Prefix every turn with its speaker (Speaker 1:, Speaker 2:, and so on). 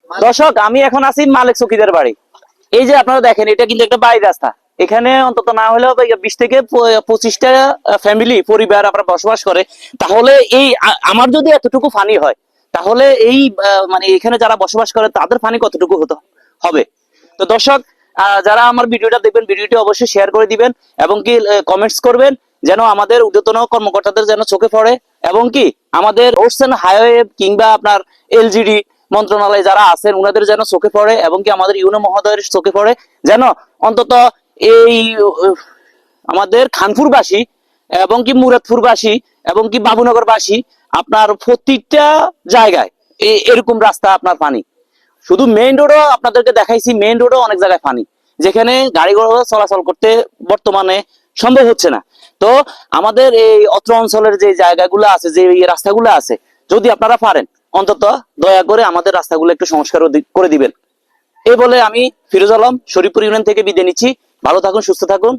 Speaker 1: দর্শক, আমি এখন আছি মালিক চকিদার বাড়ি। এই যে আপনারা দেখেন, এটা কিন্তু একটা বাড়ি রাস্তা। এখানে অন্তত না হলেও 20 থেকে 25টা ফ্যামিলি পরিবার আপনারা বসবাস করে। তাহলে এই আমার যদি এতটুকু পানি হয়, তাহলে এই মানে এখানে যারা বসবাস করে তাদের পানি কতটুকু হতে হবে। তো দর্শক, যারা আমার ভিডিওটা দেখবেন, ভিডিওটি অবশ্যই শেয়ার করে দিবেন এবং কি কমেন্টস করবেন, যেন আমাদের ঊর্ধ্বতন কর্মকর্তাদের যেন চোখে পড়ে, এবং কি আমাদের রোডস এন্ড হাইওয়ে কিংবা আপনার এলজিডি মন্ত্রণালয় যারা আছেন ওনাদের যেন চোখে পড়ে, এবং কি আমাদের ইউনো মহোদয়ের চোখে পড়ে, যেন অন্তত এই আমাদের খানপুরবাসী এবং কি মুরাদপুরবাসী এবং কি বাবুনগরবাসী আপনার প্রত্যেকটা জায়গায় এরকম রাস্তা আপনার পানি। শুধু মেইন রোডও আপনাদেরকে দেখাইছি, মেইন রোডও অনেক জায়গায় পানি, যেখানে গাড়ি ঘোড়া চলাচল করতে বর্তমানে সম্ভব হচ্ছে না। তো আমাদের এই অত্র অঞ্চলের যে জায়গাগুলো আছে, যে রাস্তাগুলো আছে, যদি আপনারা পারেন অন্তত দয়া করে আমাদের রাস্তাগুলো একটু সংস্কার করে দিবেন। এই বলে আমি ফিরোজ আলম শরীফপুর ইউনিয়ন থেকে বিদায় নিচ্ছি। ভালো থাকুন, সুস্থ থাকুন।